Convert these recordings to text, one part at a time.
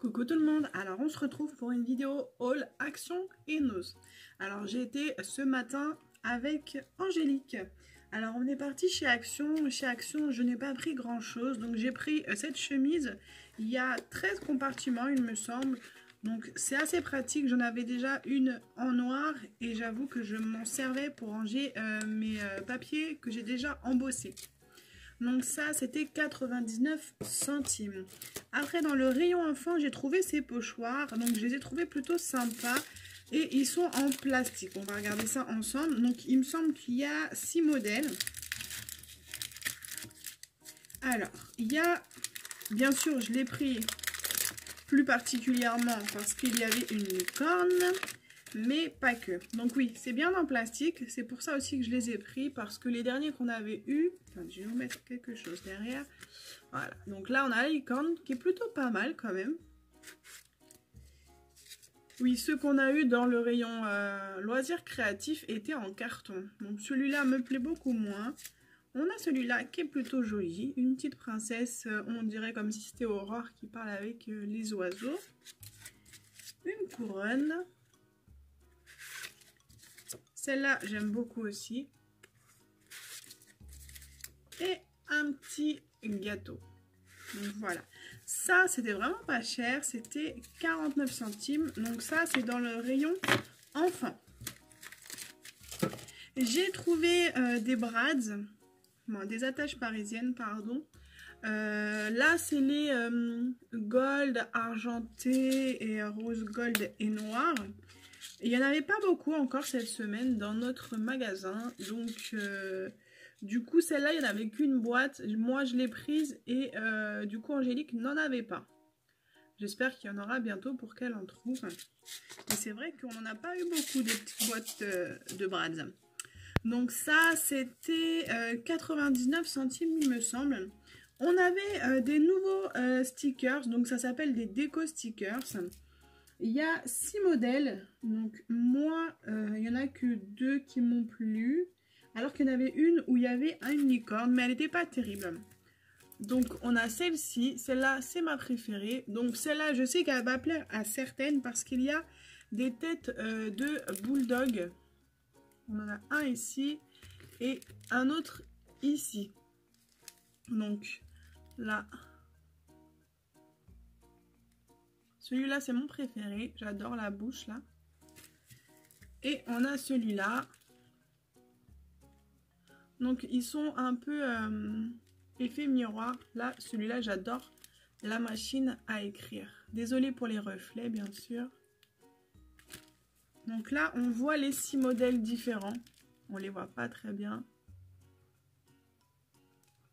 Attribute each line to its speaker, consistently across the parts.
Speaker 1: Coucou tout le monde, alors on se retrouve pour une vidéo haul Action et Nose. Alors j'ai été ce matin avec Angélique. Alors on est parti chez Action je n'ai pas pris grand chose, donc j'ai pris cette chemise. Il y a 13 compartiments il me semble, donc c'est assez pratique. J'en avais déjà une en noir et j'avoue que je m'en servais pour ranger mes papiers que j'ai déjà embossés. Donc ça, c'était 99 centimes. Après, dans le rayon enfant, j'ai trouvé ces pochoirs. Donc, je les ai trouvés plutôt sympas. Et ils sont en plastique. On va regarder ça ensemble. Donc, il me semble qu'il y a 6 modèles. Alors, il y a... Bien sûr, je l'ai pris plus particulièrement parce qu'il y avait une licorne. Mais pas que. Donc oui, c'est bien en plastique. C'est pour ça aussi que je les ai pris. Parce que les derniers qu'on avait eu... Enfin, je vais vous mettre quelque chose derrière. Voilà. Donc là, on a la licorne qui est plutôt pas mal quand même. Oui, ceux qu'on a eu dans le rayon loisirs créatifs étaient en carton. Donc celui-là me plaît beaucoup moins. On a celui-là qui est plutôt joli. Une petite princesse, on dirait comme si c'était Aurore qui parle avec les oiseaux. Une couronne. Celle-là, j'aime beaucoup aussi. Et un petit gâteau. Donc voilà. Ça, c'était vraiment pas cher. C'était 49 centimes. Donc ça, c'est dans le rayon enfant. J'ai trouvé des brads. Bon, des attaches parisiennes, pardon. Là, c'est les gold, argenté et rose gold et noir. Il n'y en avait pas beaucoup encore cette semaine dans notre magasin. Donc, du coup, celle-là, il n'y en avait qu'une boîte. Moi, je l'ai prise et du coup, Angélique n'en avait pas. J'espère qu'il y en aura bientôt pour qu'elle en trouve. Et c'est vrai qu'on n'en a pas eu beaucoup des petites boîtes de brads. Donc ça, c'était 99 centimes, il me semble. On avait des nouveaux stickers. Donc ça s'appelle des déco stickers. Il y a 6 modèles, donc moi, il n'y en a que 2 qui m'ont plu, alors qu'il y en avait une où il y avait une licorne, mais elle n'était pas terrible. Donc on a celle-ci, celle-là c'est ma préférée, donc celle-là je sais qu'elle va plaire à certaines parce qu'il y a des têtes de bulldog. On en a un ici et un autre ici. Donc là... Celui-là, c'est mon préféré. J'adore la bouche, là. Et on a celui-là. Donc, ils sont un peu effet miroir. Là, celui-là, j'adore la machine à écrire. Désolée pour les reflets, bien sûr. Donc là, on voit les 6 modèles différents. On les voit pas très bien.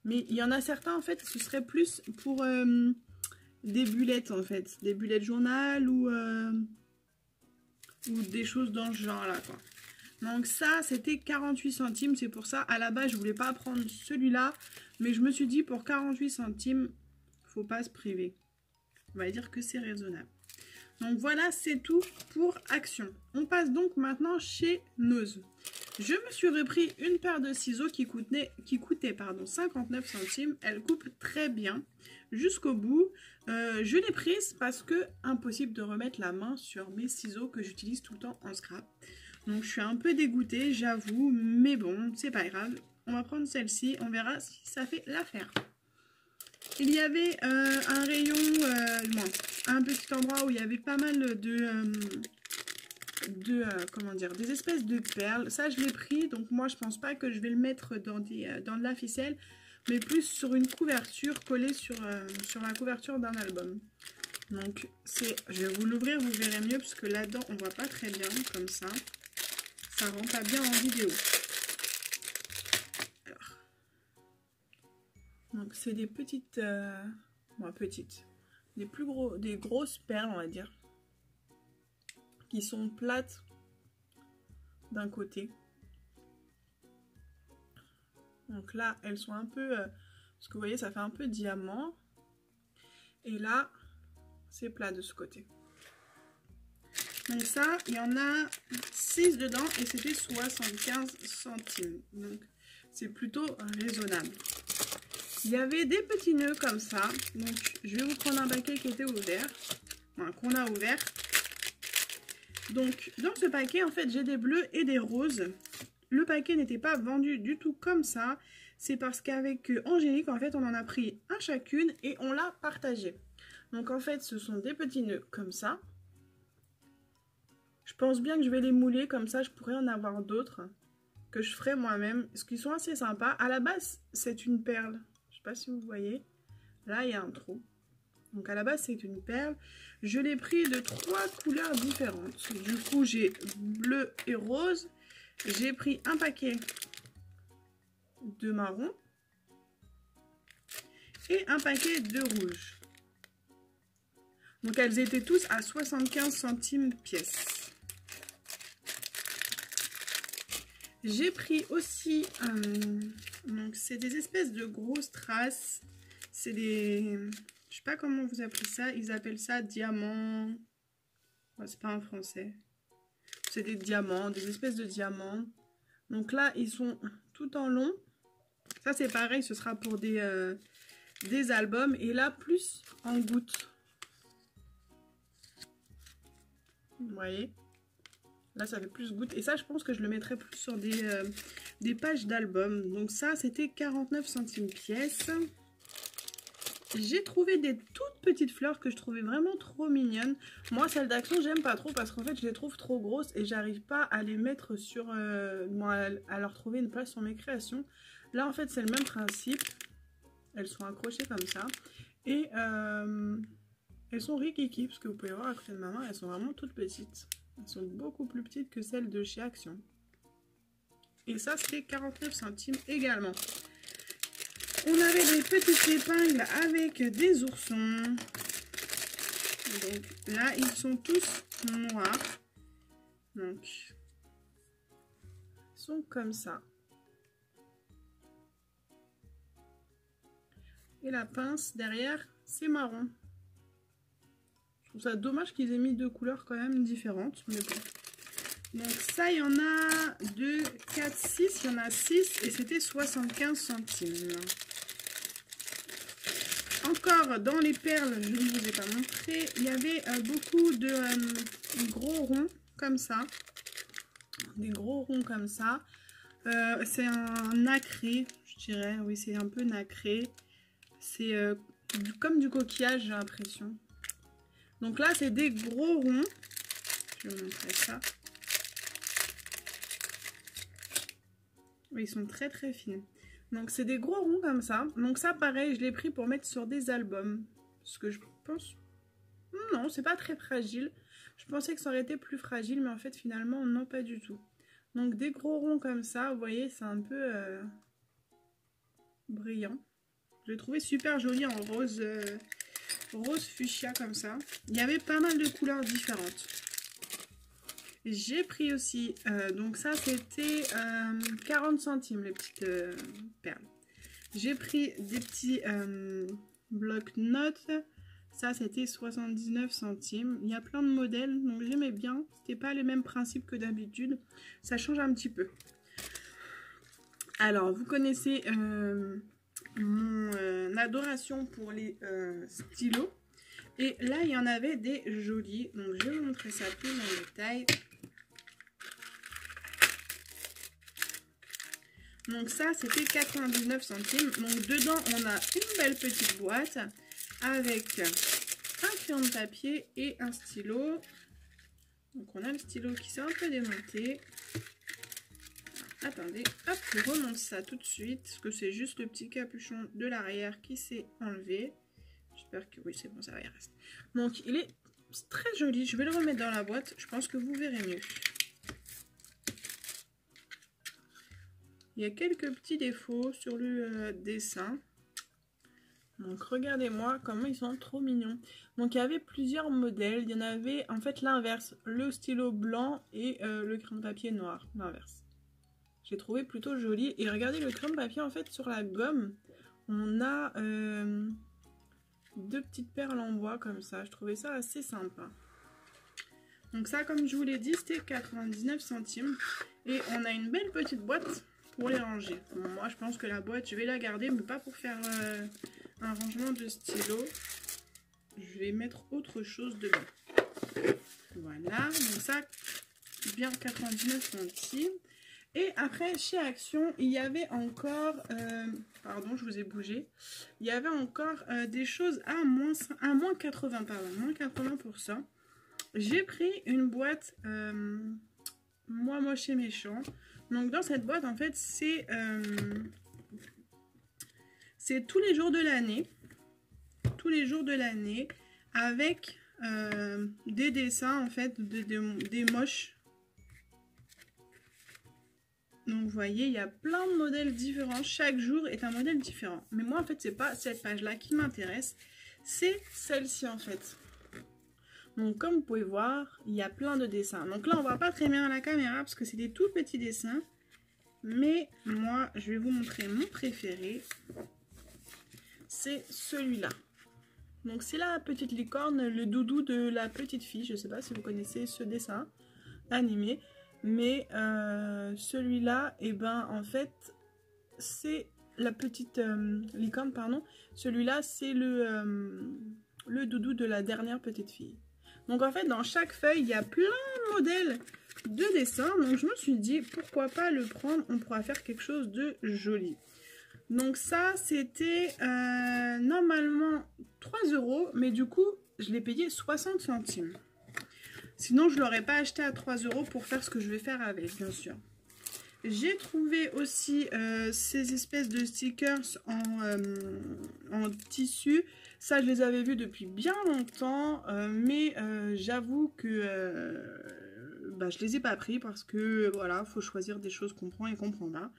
Speaker 1: Mais il y en a certains, en fait, ce serait plus pour... des bullettes en fait, des bullettes journal ou des choses dans ce genre là quoi. Donc ça c'était 48 centimes, c'est pour ça à la base je voulais pas prendre celui-là, mais je me suis dit pour 48 centimes, faut pas se priver. On va dire que c'est raisonnable. Donc voilà, c'est tout pour Action. On passe donc maintenant chez Nose. Je me suis repris une paire de ciseaux qui coûtait 59 centimes. Elle coupe très bien jusqu'au bout. Je l'ai prise parce que impossible de remettre la main sur mes ciseaux que j'utilise tout le temps en scrap. Donc je suis un peu dégoûtée, j'avoue, mais bon, c'est pas grave. On va prendre celle-ci, on verra si ça fait l'affaire. Il y avait un rayon, un petit endroit où il y avait pas mal comment dire, des espèces de perles. Ça, je l'ai pris, donc moi, je pense pas que je vais le mettre dans de la ficelle, mais plus sur une couverture, collée sur la couverture d'un album. Donc, je vais vous l'ouvrir, vous verrez mieux, parce que là-dedans, on voit pas très bien, comme ça. Ça rend pas bien en vidéo. Donc c'est des petites, des grosses perles on va dire, qui sont plates d'un côté. Donc là elles sont un peu, parce que vous voyez ça fait un peu diamant. Et là c'est plat de ce côté. Donc ça il y en a 6 dedans et c'était 75 centimes. Donc c'est plutôt raisonnable. Il y avait des petits nœuds comme ça, donc je vais vous prendre un paquet qui était ouvert. voilà, qu'on a ouvert. Donc, dans ce paquet, en fait, j'ai des bleus et des roses. Le paquet n'était pas vendu du tout comme ça. C'est parce qu'avec Angélique, en fait, on en a pris un chacune et on l'a partagé. Donc, en fait, ce sont des petits nœuds comme ça. Je pense bien que je vais les mouler, comme ça, je pourrais en avoir d'autres que je ferai moi-même, parce qu'ils sont assez sympas. À la base, c'est une perle. Je ne sais pas si vous voyez. Là, il y a un trou. Donc, à la base, c'est une perle. Je l'ai pris de 3 couleurs différentes. Du coup, j'ai bleu et rose. J'ai pris un paquet de marron et un paquet de rouge. Donc, elles étaient tous à 75 centimes pièce. J'ai pris aussi, donc c'est des espèces de grosses traces. C'est des, je sais pas comment vous appelez ça. Ils appellent ça diamants. Oh, c'est pas en français. C'est des diamants, des espèces de diamants. Donc là, ils sont tout en long. Ça, c'est pareil, ce sera pour des albums. Et là, plus en gouttes. Vous voyez? Là, ça fait plus gouttes. Et ça, je pense que je le mettrai plus sur des pages d'albums. Donc ça, c'était 49 centimes pièce. J'ai trouvé des toutes petites fleurs que je trouvais vraiment trop mignonnes. Moi, celles d'Action, j'aime pas trop parce qu'en fait, je les trouve trop grosses et j'arrive pas à les mettre sur... à leur trouver une place sur mes créations. Là, en fait, c'est le même principe. Elles sont accrochées comme ça. Et elles sont rikiki, parce que vous pouvez voir à côté de ma main, elles sont vraiment toutes petites. Elles sont beaucoup plus petites que celles de chez Action. Et ça, c'était 49 centimes également. On avait des petites épingles avec des oursons. Donc là, ils sont tous noirs. Donc, ils sont comme ça. Et la pince derrière, c'est marron. Je trouve ça dommage qu'ils aient mis deux couleurs quand même différentes. Mais bon. Donc ça, il y en a 2, 4, 6. Il y en a 6 et c'était 75 centimes. Encore dans les perles, je ne vous ai pas montré, il y avait beaucoup de gros ronds comme ça. Des gros ronds comme ça. C'est un nacré, je dirais. Oui, c'est un peu nacré. C'est comme du coquillage, j'ai l'impression. Donc là, c'est des gros ronds. Je vais vous montrer ça. Oui, ils sont très très fins. Donc c'est des gros ronds comme ça. Donc ça pareil, je l'ai pris pour mettre sur des albums. Parce que je pense... Non, c'est pas très fragile. Je pensais que ça aurait été plus fragile, mais en fait finalement non, pas du tout. Donc des gros ronds comme ça, vous voyez, c'est un peu brillant. Je l'ai trouvé super joli en rose, rose fuchsia comme ça. Il y avait pas mal de couleurs différentes. J'ai pris aussi, donc ça c'était 40 centimes les petites perles. J'ai pris des petits blocs-notes, ça c'était 79 centimes. Il y a plein de modèles, donc j'aimais bien. C'était pas les mêmes principes que d'habitude, ça change un petit peu. Alors vous connaissez mon adoration pour les stylos. Et là il y en avait des jolis, donc je vais vous montrer ça plus en détail. Donc ça, c'était 99 centimes. Donc dedans, on a une belle petite boîte avec un crayon de papier et un stylo. Donc on a le stylo qui s'est un peu démonté. Attendez, hop, je remonte ça tout de suite. Parce que c'est juste le petit capuchon de l'arrière qui s'est enlevé. J'espère que oui, c'est bon, ça va y rester. Donc il est très joli. Je vais le remettre dans la boîte. Je pense que vous verrez mieux. Il y a quelques petits défauts sur le dessin. Donc regardez-moi comment ils sont trop mignons. Donc il y avait plusieurs modèles. Il y en avait en fait l'inverse. Le stylo blanc et le crayon de papier noir. L'inverse. J'ai trouvé plutôt joli. Et regardez le crayon de papier en fait sur la gomme. On a deux petites perles en bois comme ça. Je trouvais ça assez sympa. Donc ça, comme je vous l'ai dit, c'était 99 centimes. Et on a une belle petite boîte pour les ranger. Bon, moi je pense que la boîte je vais la garder, mais pas pour faire un rangement de stylo. je vais mettre autre chose dedans. Voilà, donc ça, bien 99 centimes. Et après, chez Action, il y avait encore, pardon, je vous ai bougé, il y avait encore des choses à moins 80, pardon, moins 80%. J'ai pris une boîte Moi Moche et Méchant. Donc dans cette boîte, en fait, c'est tous les jours de l'année. Tous les jours de l'année, avec des dessins, en fait, des moches. Donc vous voyez, il y a plein de modèles différents. Chaque jour est un modèle différent. Mais moi, en fait, c'est pas cette page-là qui m'intéresse. C'est celle-ci, en fait. Donc comme vous pouvez voir, il y a plein de dessins. Donc là, on voit pas très bien à la caméra parce que c'est des tout petits dessins. Mais moi, je vais vous montrer mon préféré. C'est celui-là. Donc c'est la petite licorne, le doudou de la petite fille. Je sais pas si vous connaissez ce dessin animé. Mais celui-là, et ben en fait, c'est la petite licorne, pardon. Celui-là, c'est le doudou de la dernière petite fille. Donc en fait, dans chaque feuille, il y a plein de modèles de dessins. Donc je me suis dit, pourquoi pas le prendre, on pourra faire quelque chose de joli. Donc ça, c'était normalement 3 €, mais du coup, je l'ai payé 60 centimes. Sinon, je ne l'aurais pas acheté à 3 € pour faire ce que je vais faire avec, bien sûr. J'ai trouvé aussi ces espèces de stickers en tissu. Ça, je les avais vus depuis bien longtemps, mais j'avoue que je les ai pas pris parce que, voilà, il faut choisir des choses qu'on prend et qu'on prend pas.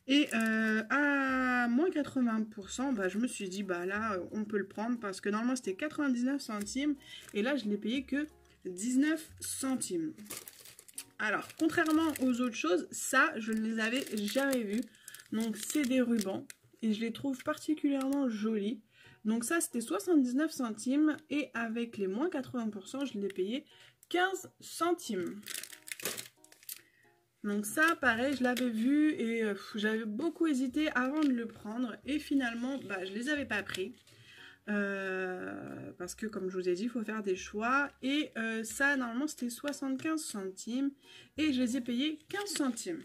Speaker 1: Et à moins 80%, je me suis dit, là, on peut le prendre parce que normalement, c'était 99 centimes. Et là, je l'ai payé que 19 centimes. Alors, contrairement aux autres choses, ça, je ne les avais jamais vus. Donc, c'est des rubans. Et je les trouve particulièrement jolis. Donc, ça, c'était 79 centimes. Et avec les moins 80%, je l'ai payé 15 centimes. Donc ça, pareil, je l'avais vu et j'avais beaucoup hésité avant de le prendre. Et finalement, je ne les avais pas pris. Parce que comme je vous ai dit, il faut faire des choix. Et ça, normalement, c'était 75 centimes. Et je les ai payés 15 centimes.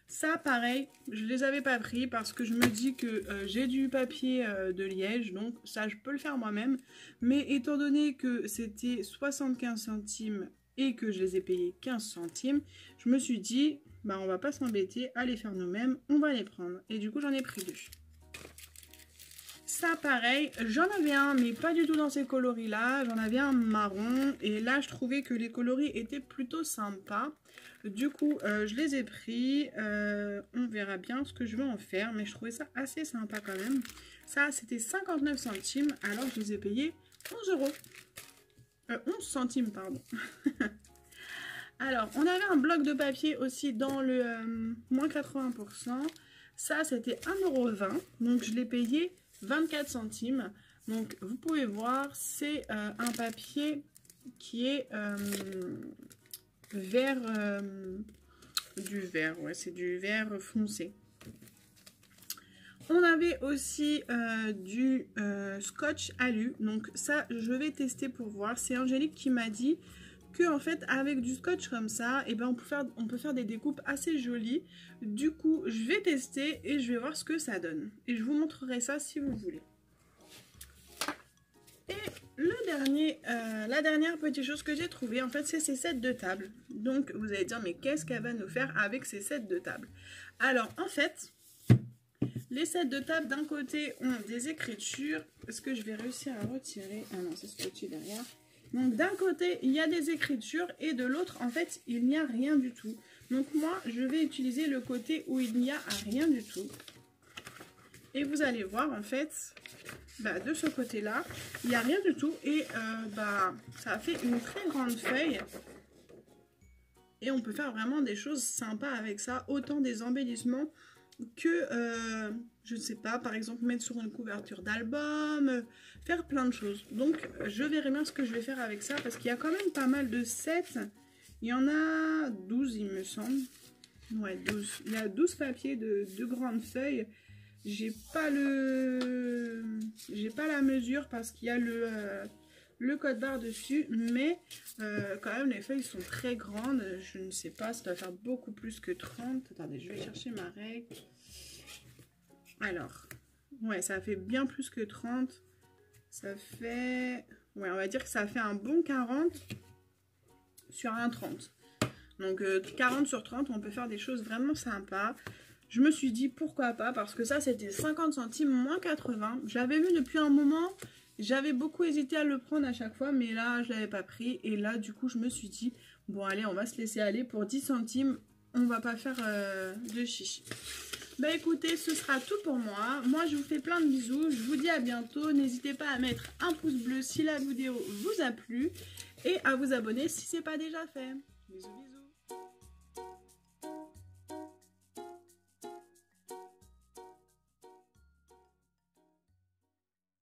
Speaker 1: Ça, pareil, je les avais pas pris parce que je me dis que j'ai du papier de liège. Donc ça, je peux le faire moi-même. Mais étant donné que c'était 75 centimes et que je les ai payés 15 centimes, je me suis dit, on va pas s'embêter à les faire nous-mêmes. On va les prendre. Et du coup, j'en ai pris 2. Ça, pareil, j'en avais un, mais pas du tout dans ces coloris-là. J'en avais un marron. Et là, je trouvais que les coloris étaient plutôt sympas. Du coup, je les ai pris. On verra bien ce que je vais en faire. Mais je trouvais ça assez sympa quand même. Ça, c'était 59 centimes. Alors, je les ai payés 11 €. 11 centimes, pardon. Alors, on avait un bloc de papier aussi dans le moins 80%. Ça, c'était 1,20 €. Donc, je l'ai payé 24 centimes. Donc, vous pouvez voir, c'est un papier qui est vert, du vert, ouais, c'est du vert foncé. On avait aussi du scotch alu. Donc, ça, je vais tester pour voir. C'est Angélique qui m'a dit que en fait avec du scotch comme ça, on peut faire des découpes assez jolies. Du coup, je vais tester et je vais voir ce que ça donne. Et je vous montrerai ça si vous voulez. Et la dernière petite chose que j'ai trouvée, en fait, c'est ces sets de table. Donc, vous allez dire, mais qu'est-ce qu'elle va nous faire avec ces sets de table? Alors, en fait, les sets de table, d'un côté, ont des écritures. Est-ce que je vais réussir à retirer? Ah non, c'est ce petit derrière. Donc d'un côté, il y a des écritures et de l'autre, en fait, il n'y a rien du tout. Donc moi, je vais utiliser le côté où il n'y a rien du tout. Et vous allez voir, en fait, de ce côté-là, il n'y a rien du tout. Et ça fait une très grande feuille. Et on peut faire vraiment des choses sympas avec ça. Autant des embellissements que, je ne sais pas, par exemple, mettre sur une couverture d'album, faire plein de choses. Donc, je verrai bien ce que je vais faire avec ça, parce qu'il y a quand même pas mal de sets. Il y en a 12, il me semble. Ouais, 12. Il y a 12 papiers de grandes feuilles. J'ai pas la mesure parce qu'il y a le code barre dessus, mais quand même les feuilles sont très grandes. Je ne sais pas, ça doit faire beaucoup plus que 30. Attendez, je vais chercher ma règle. Alors, ouais, ça fait bien plus que 30. Ça fait... Ouais, on va dire que ça fait un bon 40 sur un 30. Donc 40 sur 30, on peut faire des choses vraiment sympas. Je me suis dit pourquoi pas, parce que ça c'était 50 centimes moins 80. Je l'avais vu depuis un moment, j'avais beaucoup hésité à le prendre à chaque fois, mais là je l'avais pas pris. Et là du coup je me suis dit, bon allez on va se laisser aller pour 10 centimes, on va pas faire de chichi. Bah écoutez, ce sera tout pour moi. Moi je vous fais plein de bisous, je vous dis à bientôt. N'hésitez pas à mettre un pouce bleu si la vidéo vous a plu et à vous abonner si c'est pas déjà fait. Bisous bisous.